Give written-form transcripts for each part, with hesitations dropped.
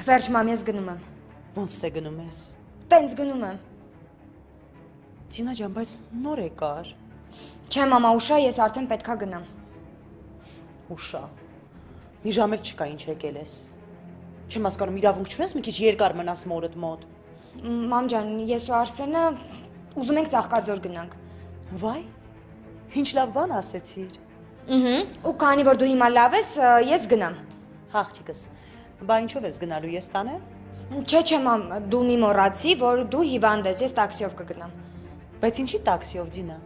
Վերջ մամ, ես գնում եմ։ Ոնց թե գնում ես։ Տենց գնում եմ։ Ձինա ջան, բայց նոր եկար։ Չէ մամա, ուշա, ես արդեն պետքա գնամ։ Ուշա։ Մի ժամ էլ չկա ինչ եկել ես։ Չեմ հասկանում, իրավունք չունես մի քիչ երկար մնաս մորդ մոտ։ Մամ ջան, ես ու Արսենը ուզում ենք Ծաղկաձոր գնանք։ Վայ, ինչ լավ բան ասեցիր։ Ու քանի որ դու հիմա լավ ես, ես գնամ։ Աղջիկս, բա ինչով ես գնալու, ես տանեմ։ Չէ, մամ, դու մի մոռացի, որ դու հիվանդ ես, ես տաքսիով կգնամ։ Բայց ինչի տաքսիով Ձինա։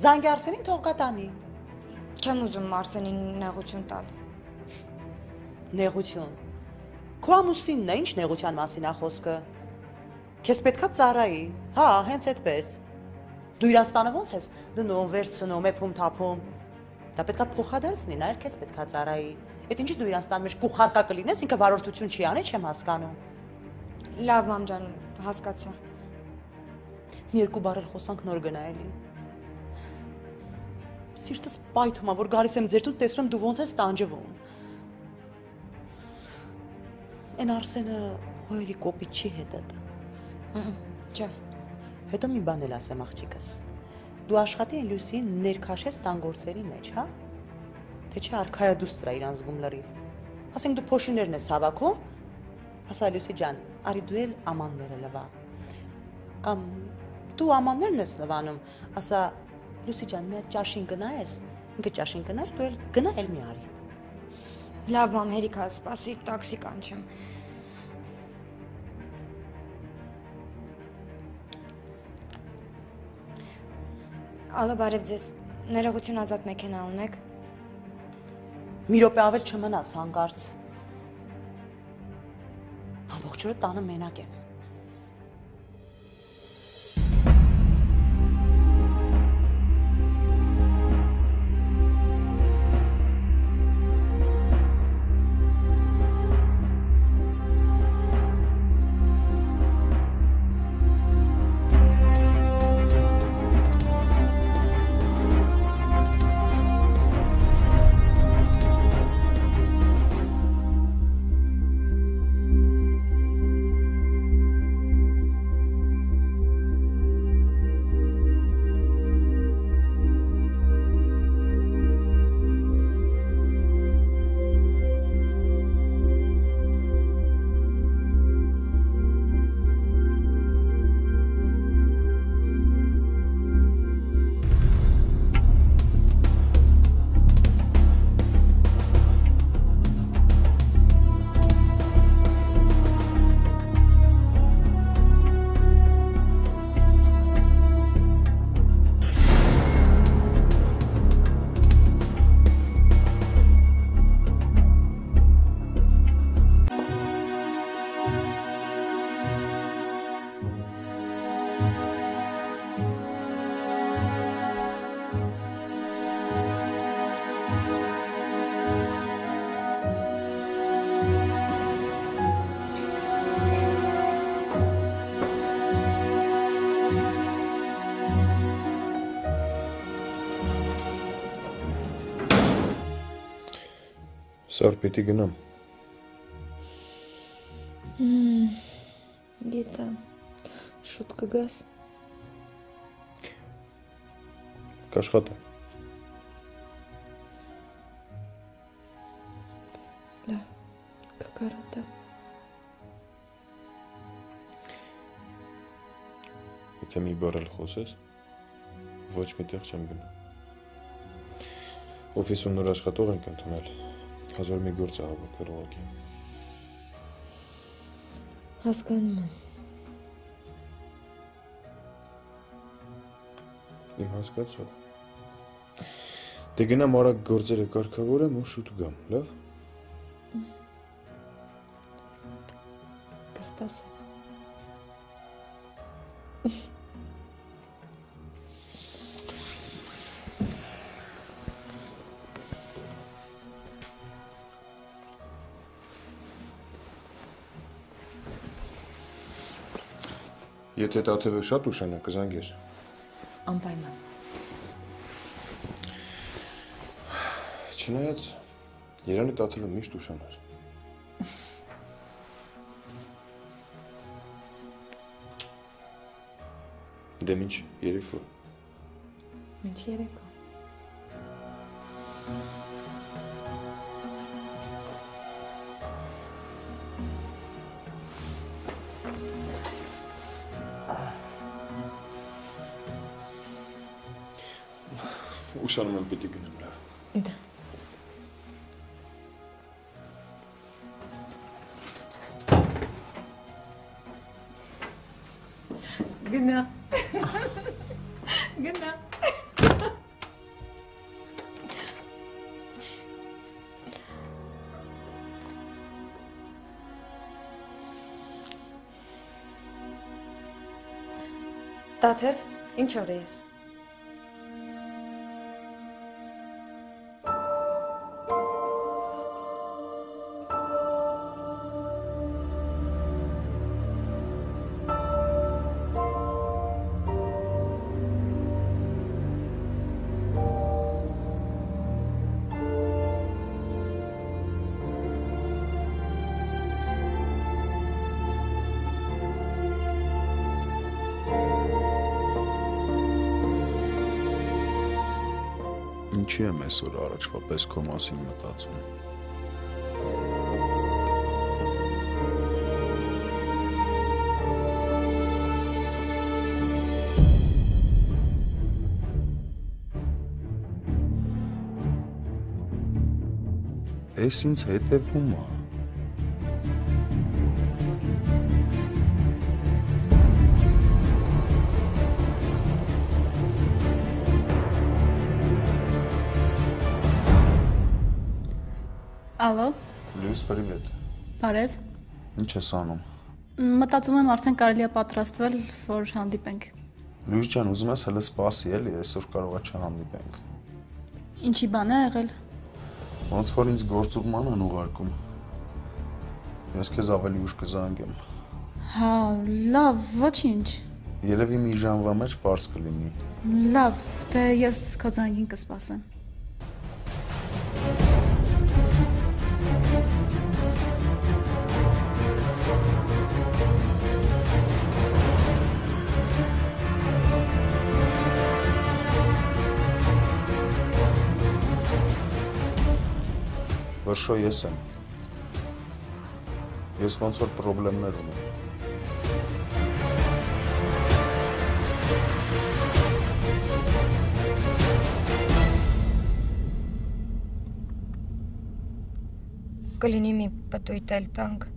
Զանգի Արսենին թող գա տանի։ Չեմ ուզում Արսենին նեղություն տալ։ Նեղություն։ Քո ամուսինն է, ինչ նեղության մասին է խոսքը։ Քեզ պետքա ծառայի, հա, հենց այդպես։ Դու Իրաստանը ոնց ես դնում, վերցնում, էփում թափում։ Դա պետքա փոխադարձնի, նա էլ քեզ պետքա ծառայի։ Այդ ինչի դու Իրաստանում մեջ կուխարկա կլինես, ինքը վարորդություն չի անի, չեմ հասկանում։ Լավ մամ ջան, հասկացա։ Մի երկու բառ էլ խոսանք նոր գնա էլի։ Սիրտս պայթում է, որ գալիս եմ ձեր տուն, տեսնում եմ դու ոնց ես տանջվում։ Այն Արսենը հոյելի կոպիտ չի հետդ։ Չէ։ Հետո մի բան էլ ասեմ աղջիկս։ Դու աշխատի են Լուսիին ներքաշես տան գործերի մեջ, հա։ Թե չէ արքայադուստր է իրան զգում լրիվ։ Ասենք դու փոշիներն ես հավաքում, ասա Լուսի ջան, արի դու էլ ամանները լվա։ Կամ դու ամաններն ես լվանում, ասա Լուսի ջան, մի հատ ճաշին գնայես, ինքը ճաշին գնայ, դու էլ գնա էլ մի արի։ Լավ մամ, հերիքա, սպասի, տաքսի կանչեմ։ Ալո, բարև ձեզ, ներողություն ազատ մեքենա ունեք։ Մի րոպե ավել չմնաս հանկարծ։ Ամբողջ օրը տանը մենակ եմ։ Սար պիտի գնամ։ Գիտեմ, շուտ կգաս։ Կաշխատեմ։ Լավ, կկարոտեմ։ Եթե մի բառ էլ խոսես, ոչ մի տեղ չեմ գնա։ Օֆիսում նոր աշխատող ենք ընդունել, հազար մի գործ է հավաքվել ուղղակի։ Հասկանում եմ։ Իմ հասկացող։ Դե գնամ արագ գործերը կարգավորեմ ու շուտ գամ, լավ։ Կսպասեմ։ Եթե տաթևը շատ ուշանա, կզանգես։ Անպայման։ Չնայած Երանի տաթևը միշտ ուշանար։ Դե ինչ երեկո։ Ինչ երեկո։ Ուշանում եմ պիտի գնեմ լավ։ Դա։ Գնա։ Գնա։ Տաթև, ինչ օր ես։ Ինչի եմ այսօր առաջվա պես քո մասին մտածում։ Էս ինձ հետևում է։ Ալո, Լյուս, պրիվետ։ բարև։ Ինչ ես անում։ Մտածում եմ արդեն կարելի է պատրաստվել, որ հանդիպենք։ Լյուս ջան, ուզում ես հələ սպասի էլի, այսօր կարողա չհանդիպենք։ Ինչի բան է եղել։ Ոնց որ ինձ գործուղման են ուղարկում։ Ես քեզ ավելի ուշ կզանգեմ։ Հա, լավ, ոչինչ։ Երևի մի ժամվա մեջ պարզ կլինի։ Լավ, դե ես քո զանգին կսպասեմ։ Վրշո ես եմ։ Ես ոնց որ պրոբլեմներ ունեմ։ Կլինի մի պտույտ էլ տանք։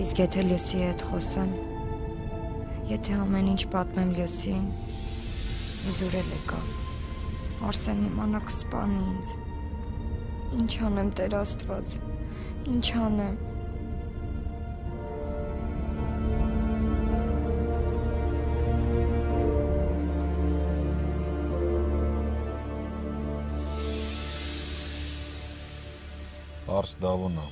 Իսկ եթե Լյուսի հետ խոսեմ, եթե ամեն ինչ պատմեմ Լյուսին, իզուրել է կա, Արսենն իմանա կսպանի ինձ, ինչ անեմ Տեր Աստված, ինչ անեմ, Արս դավոնա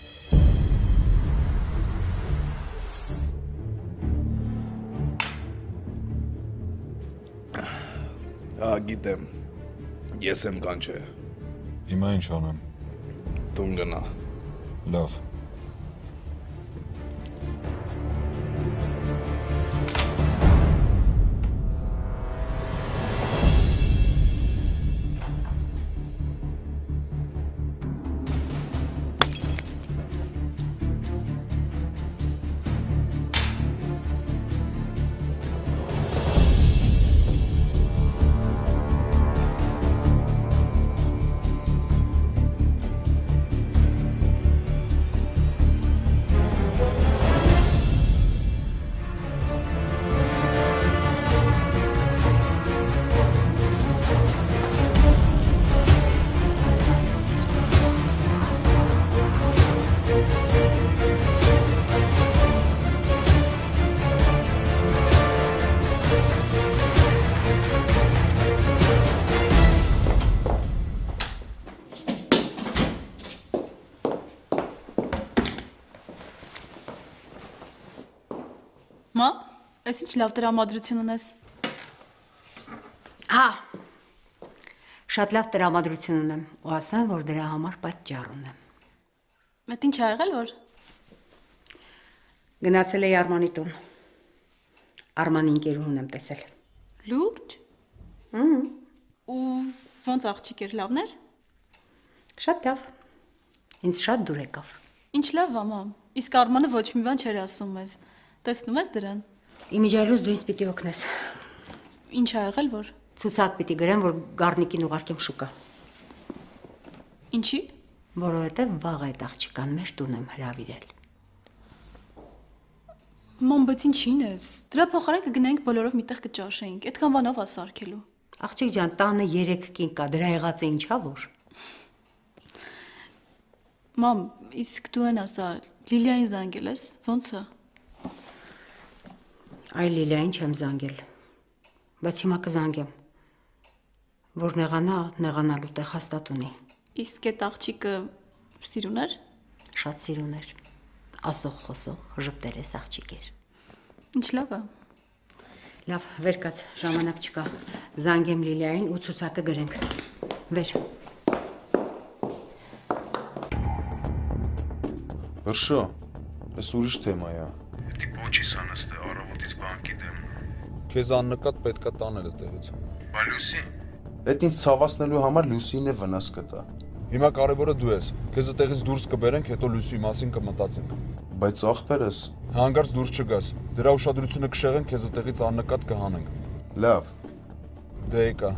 Գիտեմ, ես եմ կանչե, Հիմա ինչ անեմ տուն գնա, Լավ Այս ինչ լավ տրամադրություն ունես։ Հա։ Շատ լավ տրամադրություն ունեմ, ու ասեմ, որ դրա համար պատճառ ունեմ։ Մետ ինչ ա եղել, որ Գնացել էի Արմանի տուն։ Արմանի ընկերուհուն եմ տեսել։ լուրջ։ Ու ոնց աղջիկ էր, լավն էր։ Շատ լավ։ Ինձ շատ դուր եկավ։ Ինչ լավ ա, մամ։ Իսկ Արմանը ոչ մի բան չէր ասում մեզ։ Տեսնում ես դրան։ Իմիջիայլուց դու ինձ պիտի օգնես։ Ինչ ա եղել, որ Ցուցակ պիտի գրեմ, որ Գառնիկին ուղարկեմ շուկա։ ինչի։ Որովհետև վաղ այդ աղջկան մեր տուն եմ հրավիրել։ Մամ, բայց ինչին ես։ Դրա փոխարեն կգնայինք բոլորով միտեղ կճաշեինք։ Այդքան բանով ա սարքելու։ Աղջիկ ջան, տանը 3 կին կա, դրա եղածը ինչա որ։ Մամ, իսկ դու են ասա, Լիլիային զանգել ես, ոնց է։ Այ Լիլիային չեմ զանգել, բայց հիմա կզանգեմ, որ նեղանալու տեղ հաստատ ունի։ Իսկ այդ աղջիկը սիրուն էր։ Շատ սիրուն էր, ասող խոսող ժպտերես աղջիկ էր։ Ինչ լավ է։ Լավ, վեր կաց, ժամանակ չկա, զանգեմ Լիլիային ու ցուցակը գրենք, վեր։ Վրշո, ես ուրիշ թեմա է։ Դի ոչի սանստե առավոտից բանկի դեմն։ Քեզ աննկատ պետքա տանել այդտեղից։ Բա Լուսի, Այդ ինձ ցավացնելու համար Լուսին է վնաս կտա։ Հիմա կարևորը դու ես։ Քեզ այդտեղից դուրս կբերենք, հետո Լուսիի մասին կմտածենք։ Բայց աղբերս, Հանկարծ դուրս չգաս։ Դրա ուշադրությունը կշեղենք, քեզ այդտեղից աննկատ կհանենք։ լավ, Դե եկա։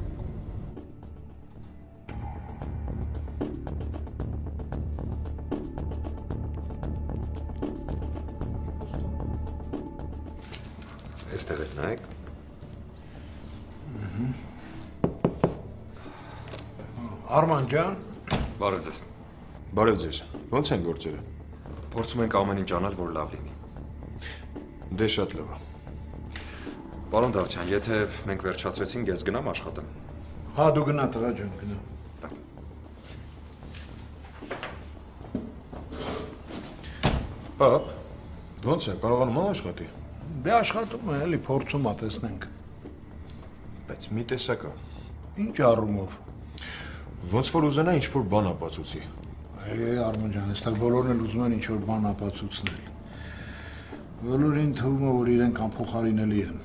Այստեղ եք նայեք։ Արման ջան, Բարև ձեզ։ բարև ձեզ, ոնց են գործերը։ Փորձում ենք ամեն ինչ անել, որ լավ լինի։ Դե շատ լավ է։ Պարոն Դավթյան, եթե մենք վերջացրեցինք, ես գնամ աշխատեմ։ հա դու գնա տղա ջան, գնա։ Պապ, ոնց է, կարողանում եմ աշխատի։ Դե աշխատում է, էլի փորձում ա տեսնենք։ Բայց մի տեսակ է։ Ինչ առումով։ Ոնց որ ուզենա ինչ-որ բան ապացուցի։ Արման ջան, այստեղ բոլորն էլ ուզում են ինչ-որ բան ապացուցնել։ Բոլորին թվում է, որ իրենք անփոխարինելի են։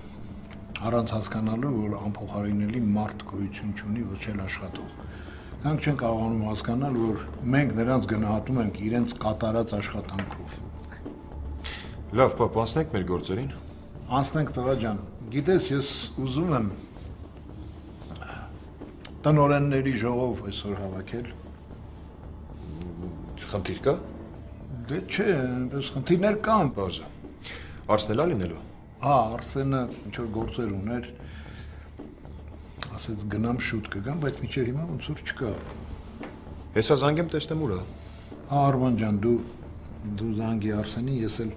Առանց հասկանալու, որ անփոխարինելի մարդ գոյություն չունի, ոչ էլ աշխատող։ Նրանք չեն կարողանում հասկանալ, որ մենք նրանց գնահատում ենք իրենց կատարած աշխատանքով։ Լավ, պապ, անցնենք մեր գործերին։ Անցնենք տղա ջան, գիտես, ես ուզում եմ տնօրենների ժողով այսօր հավաքել։ Խնդիր կա։ Դե չէ, այնպես խնդիրներ կան։ Բարձր։ Արսնելա լինելու։ Հա, Արսենը ինչ-որ գործեր ուներ, ասեց գնամ շուտ կգամ, բայց մինչև հիմա ոնց որ չկա։ Հեսա զանգեմ տեսնեմ ուր է։ Հա, Արման ջան, դու զանգի Արսենին, ես էլ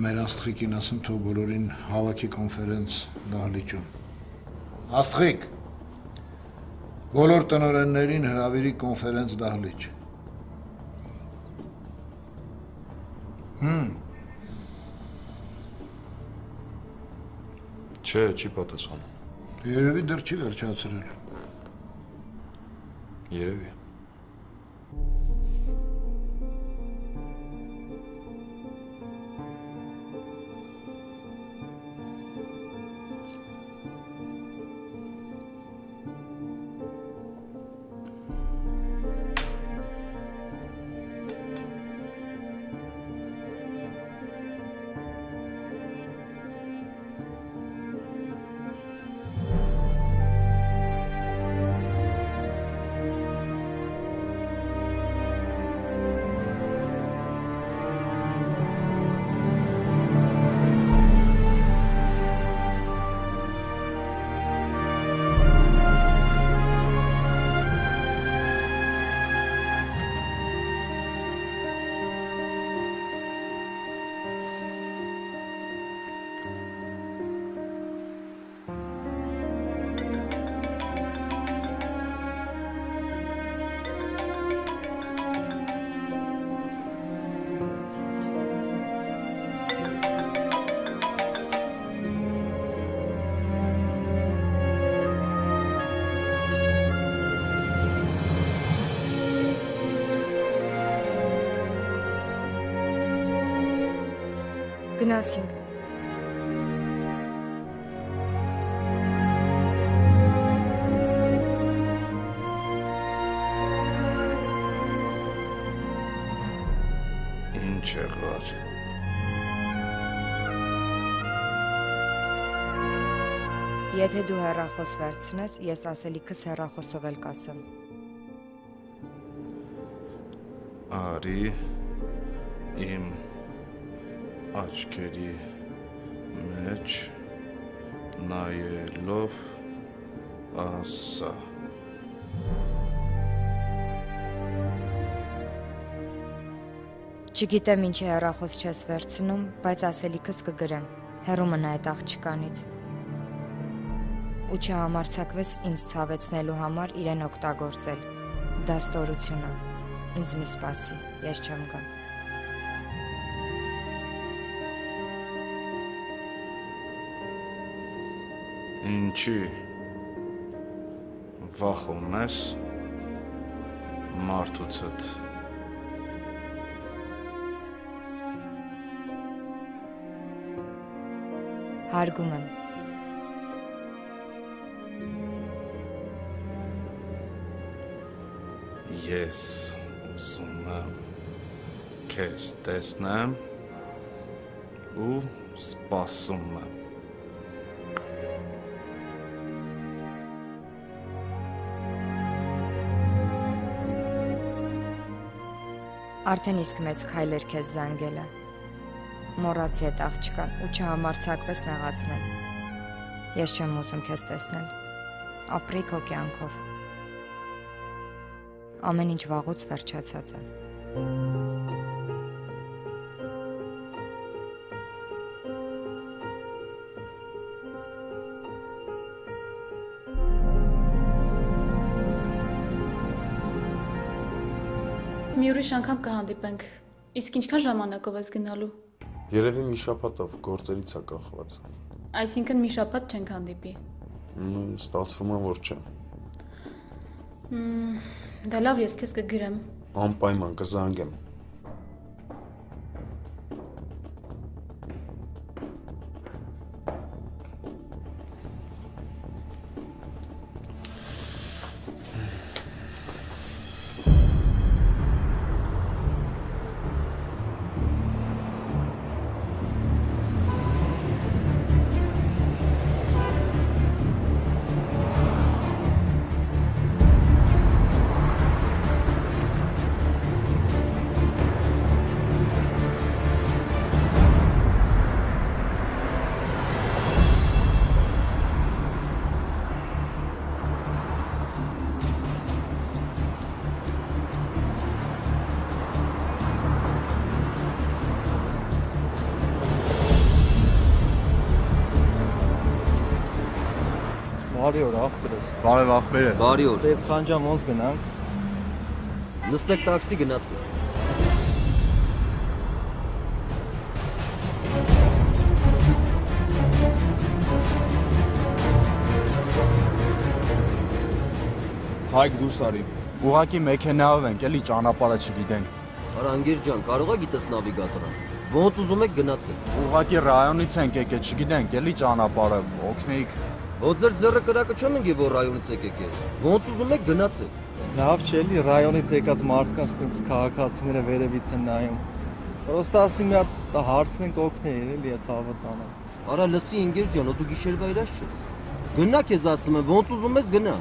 մեր Աստղիկին ասեմ, թող բոլորին հավաքի կոնֆերանս դահլիճում։ Աստղիկ, բոլոր տնօրեններին հրավիրի կոնֆերանս դահլիճ։ Չէ, չի պատասխանում։ Երևի դեռ չի վերջացրել։ Երևի։ Գնացինք։ Ինչ եղավ։ Եթե դու հեռախոս վերցնես, ես ասելիքս հեռախոսով էլ կասեմ։ Արի իմ աչքերի մեջ նայելով ասա։ Չգիտեմ ինչ հեռախոս չես վերցնում, բայց ասելիքս կգրեմ։ Հեռու մնա այդ աղջկանից։ Ու չհամարձակվես ինձ ցավեցնելու համար իրեն օգտագործել։ Դա ստորություն է։ Ինձ մի սպասի, ես չեմ գա։ Ինչի վախում ես մարդուցդ։ Հարգում եմ։ Ես ուզում եմ քեզ տեսնեմ ու սպասում եմ։ Արդեն իսկ մեծ քայլեր քեզ զանգել է։ Մոռացի այդ աղջկան ու չհամարձակվես նեղացնել։ Ես չեմ ուզում քեզ տեսնել։ Ապրի քո կյանքով։ Ամեն ինչ վաղուց վերջացած է։ Մի ուրիշ անգամ կհանդիպենք։ Իսկ ինչքան ժամանակով ես գնալու։ Երևի մի շաբաթով գործերից է կախված։ Այսինքն մի շաբաթ չենք հանդիպի։ Ստացվում է, որ չէ։ Դա լավ, ես քեզ կգրեմ։ Անպայման կզանգեմ։ Բարի օր, ախպերս։ Բարև ախպերս։ Բարի օր։ Ստեփ Խանջան ոնց գնանք։ Նստեք տաքսի գնացի։ Հայկ դուս արի։ Ուղակի մեքենայով ենք, էլի ճանապարհը չգիտենք։ Արանգիր ջան, կարող եք գիտես նավիգատորը։ Ոնց ուզում եք գնացեք։ Ուղակի ռայոնից ենք եկել, չգիտենք, էլի ճանապարհը, օգնեիք։ Ո ձեր ձեռը կրակը չեմ ընկի, որ ռայոնից եք եկել։ Ոնց ուզում եք գնացեք։ Լավ չէ, էլի ռայոնից եկած մարդկանց տենց քաղաքացիները վերևից են նայում։ Պրոստը ասի մի հատ հարցնենք օգնեին, էլի ես հավատանա։ Արա լսի ինգեր ջան, դու գիշերվա իրաց չես։ Գնա քեզ ասում եմ, ոնց ուզում ես գնա։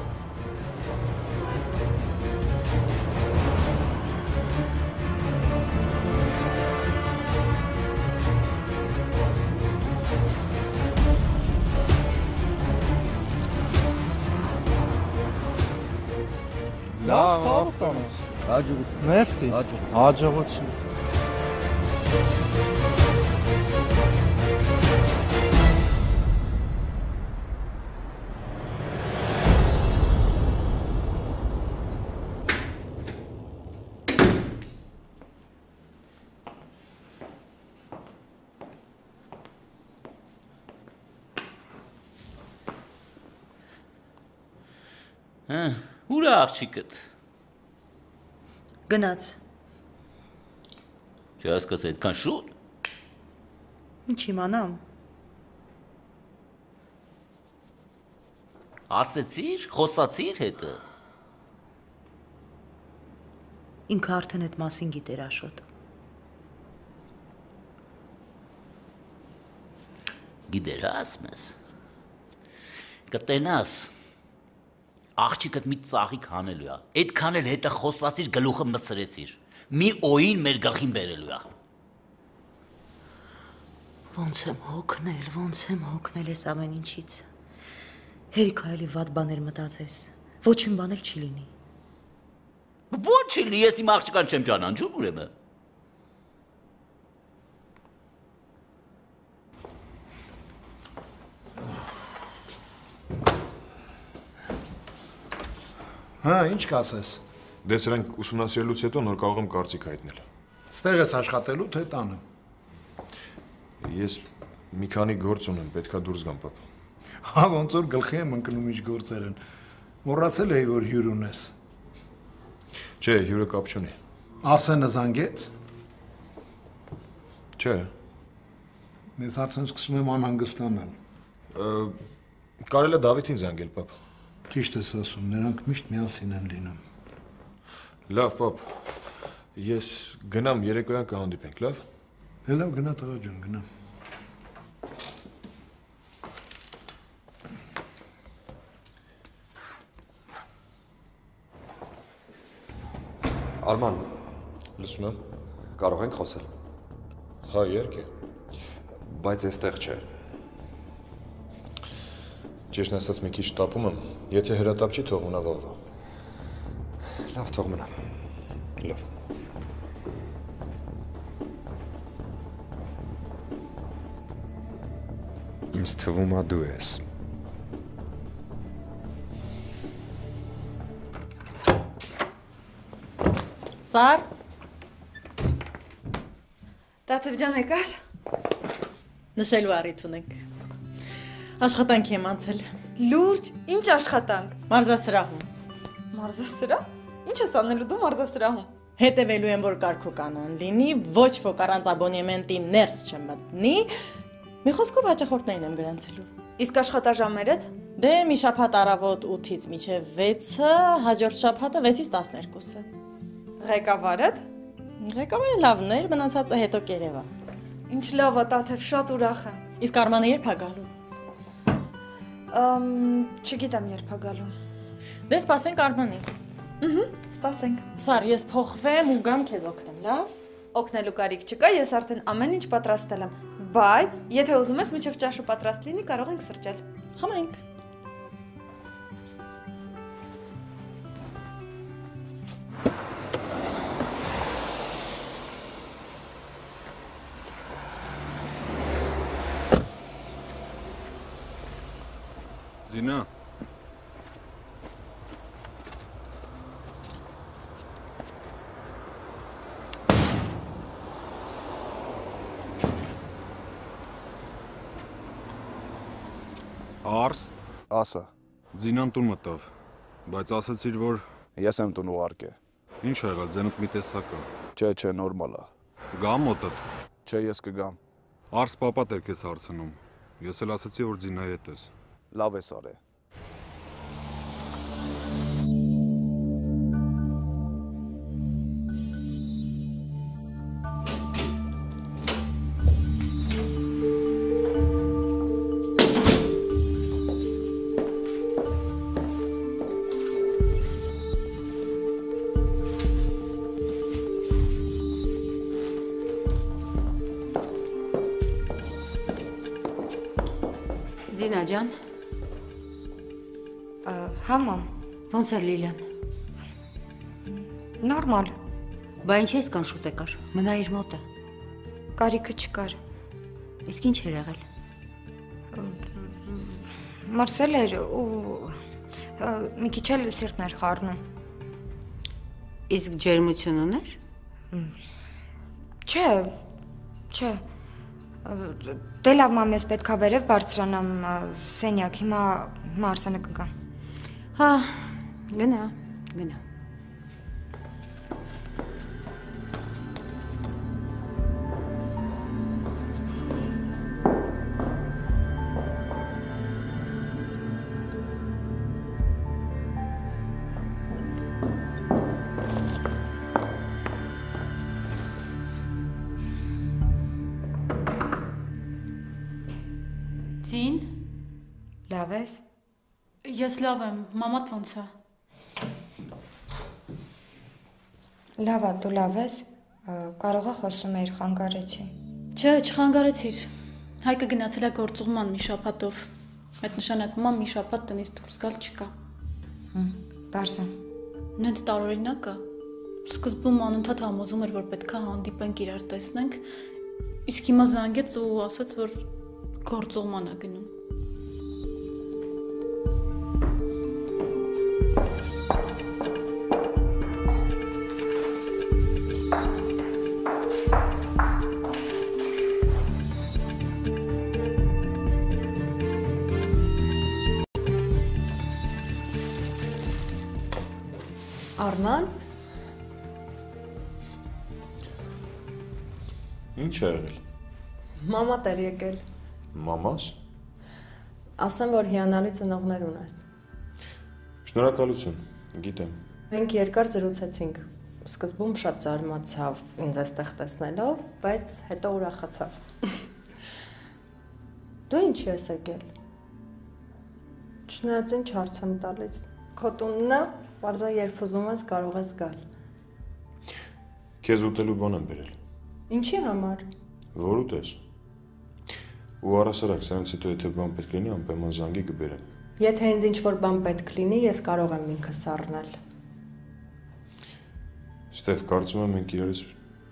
Լավ, ցավ տանես։ Հաջողություն։ Մերսի։ Հաջողություն։ Ուր է աղջիկդ։ Գնաց։ Չհասկացա, այդքան շուտ։ Ինչ իմանամ։ Ասեցիր, խոսացիր հետը։ Ինքը արդեն այդ մասին գիտեր Աշոտ։ Գիտեր ասմես։ Կտենաս։ Աղջիկդ մի ծաղիկ հանելու է։ Այդքան էլ հետը խոսացիր, գլուխը մցրեցիր։ Մի օին մեր գլխին բերելու է։ Ոնց եմ հոգնել ես ամեն ինչից։ Հերիք այլի վատ բաներ մտածես։ Ոչինչ բան էլ չի լինի։ Ոչ չի, ես իմ աղջկան չեմ ճանաչում, ուրեմն։ Հա, ինչ կասես։ Դե սրանք ուսումնասիրելուց հետո նոր կարող եմ կարծիք հայտնել։ Ստեղ ես աշխատելու, թե տանը։ Ես մի քանի գործ ունեմ, պետքա դուրս գամ, պապ։ Հա, ոնց որ գլխի եմ ընկնում ինչ գործեր են։ Մոռացել էի, որ հյուր ունես։ Չէ, հյուրը կապ չունի։ Ասենը զանգեց։ Չէ։ Ես արդեն սկսում եմ անհանգստանալ։ Կարել է Դավիթին զանգել, պապ։ Ճիշտ ես ասում, նրանք միշտ միասին են լինում։ Լավ, պապ։ Ես գնամ երեկոյան կհանդիպենք, լավ։ Լավ, գնա տղա ջան, գնա։ Արման, լսում եմ։ Կարող ենք խոսել։ Հա, իհարկե։ Բայց այստեղ չէ։ Ճիշտն ասած մի քիչ տապում եմ, եթե հրատապ չի թող մնա վաղվա։ Լավ, թող մնա։ Լավ։ Ինձ թվում է դու ես։ Սար։ Տաթև ջան եկար։ Նշելու առիթ ունենք։ Աշխատանքի եմ անցել։ Լուրջ, ինչ աշխատանք։ Մարզասրահում։ Մարզասրահ։ Ինչ ես անելու դու մարզասրահում։ Հետևելու եմ, որ կարգու կանոն լինի, ոչ ոք առանց աբոնեմենտի ներս չմտնի։ Մի խոսքով հաճախորդներին եմ գրանցելու։ Իսկ աշխատաժամերդ։ Դե մի շաբաթ առավոտ 8-ից մինչև 6-ը, հաջորդ շաբաթը 6-ից 12-ը։ Ղեկավարդ։ Ղեկավարը լավն էր, մնացածը հետո կերևա։ Ինչ լավ է, Տաթև, շատ ուրախ եմ։ Իսկ Արմանը երբ է գալու։ Չգիտեմ երբ է գալու։ Դե սպասենք Արմանին։ Սպասենք։ Սար, ես փոխվեմ ու գամ քեզ օգնեմ, լավ։ Օգնելու կարիք չկա, ես արդեն ամեն ինչ պատրաստել եմ, բայց եթե ուզում ես մինչև ճաշը պատրաստ լինի, կարող ենք սրճել։ Խմենք։ Զինա։ Արս, ասա։ Զինան տուն մտավ, բայց ասացիր, որ ես եմ տուն ուղարկե։ Ինչ ա եղել, ձենդ մի տեսակ է։ Չէ, նորմալ է։ Գամ մոտդ։ Չէ, ես կգամ։ Արս պապատ էր քեզ հարցնում։ Ես էլ ասացի, որ Զինայի հետ ես։ Լավ ես արել։ Զինա ջան։ Հա, մամ։ Ոնց էր Լիլիան։ Նորմալ։ Բա ինչ ես կան շուտ եկար։ Մնա իր մոտը։ Կարիքը չկար։ Իսկ ինչ էր եղել։ Մարսել էր ու մի քիչ էլ սիրտն էր խառնում։ Իսկ ջերմություն ուներ։ Չէ։ Դե լավ, մամ, ես պետքա վերև բարձրանամ սենյակ, հիմա Արսենը կգա։ Հա, գնա։ Ձին։ Լավ ես։ Ես լավ եմ, մամատ ոնց է։ Լավ է, դու լավ ես։ Կարող է խոսում էիր, խանգարեցի։ Չէ, չխանգարեցիր։ Հայկը գնացել է գործուղման մի շաբաթով։ Այդ նշանակում է մի շաբաթ տնից դուրս գալ չկա։ Բարձա։ Նենց տարօրինակ է։ Սկզբում անընդհատ համոզում էր, որ պետք է հանդիպենք, իրար տեսնենք, իսկ հիմա զանգեց ու ասաց, որ գործուղման է գնում։ Արման։ Ինչ է եղել։ Մամա տեր եկել։ Մամաս։ Ասեմ, որ հիանալի ծնողներ ունես։ Շնորհակալություն, գիտեմ։ Մենք երկար զրուցեցինք։ Սկզբում շատ զարմացավ ինձ այստեղ տեսնելով, բայց հետո ուրախացավ։ Դու ինչ ես եկել։ Չնայած ինչ հարց եմ տալիս։ Քո տունն է, պարզա երբ ուզում ես կարող ես գալ։ Քեզ ուտելու բան եմ բերել։ Ինչի համար։ Որ ուտես։ Ու առասարակ, սրանց հետո եթե բան պետք լինի, անպայման զանգի կբերեմ։ Եթե ինձ ինչ-որ բան պետք լինի, ես կարող եմ ինքս առնել։ Ստեվ, կարծում եմ մենք իրարից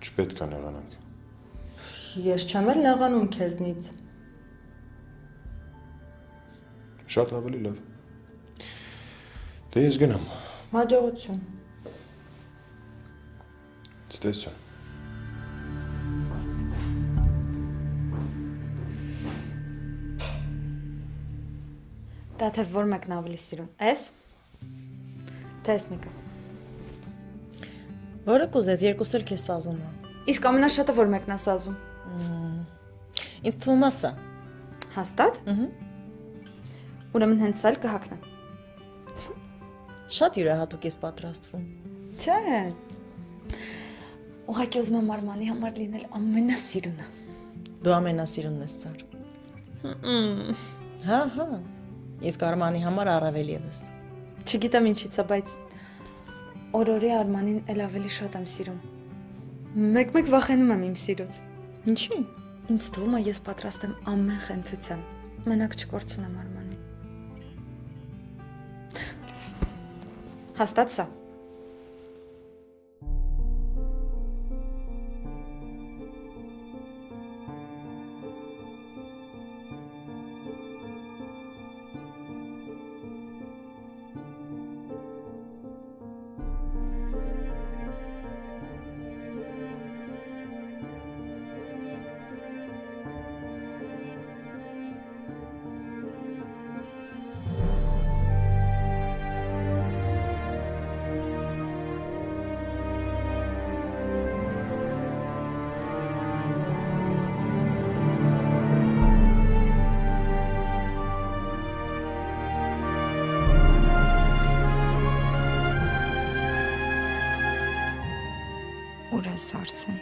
չպետք է նեղանանք։ Ես չեմ էլ նեղանում քեզնից։ Շատ ավելի լավ։ Դե ես գնամ։ Հաջողություն։ Ցտեսություն։ Դա թե որ մեկն ավելի սիրուն։ Էս։ Թե էս մեկը։ Որը կուզես, երկուսը էլ քեզ սազում է։ Իսկ ամենաշատը որ մեկն է սազում։ Ինձ թվում է սա։ Հաստատ։ Ուրեմն հենց սա էլ կհագնեմ։ Շատ յուրահատուկ ես պատրաստվում։ Չէ։ Ուղղակի ուզում եմ Արմանի համար լինել ամենասիրունը։ Դու ամենասիրունն ես, Սար։ Հա։ Իսկ Արմանի համար առավել եւս։ Չգիտեմ ինչից է, բայց օրորի Արմանին էլ ավելի շատ եմ սիրում։ Մեկ-մեկ վախենում եմ իմ սիրուց։ Ինչի՞։ Ինձ թվում է ես պատրաստ եմ ամեն խնդրության։ Մենակ չկորցնեմ Արմանին։ Հաստատ սա։ Ուր ես Արսեն։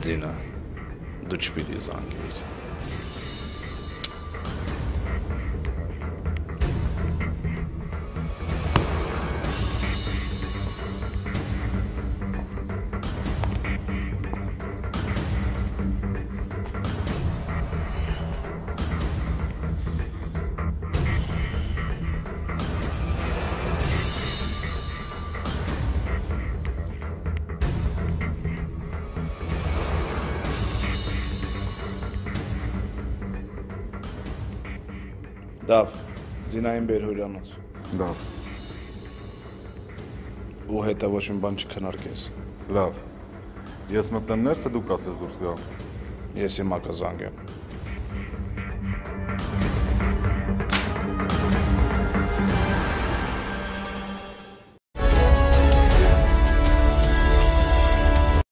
Ձինա, դու չպիտի զանգեիր։ Դավ, ձինային բեր հորյանոց։ Լավ։ Ու հետը ոչ մի բան չքնարկես։ Լավ։ Ես մտնեմ ներսը, դու կասես դուրս գա։ Ես հիմա կզանգեմ։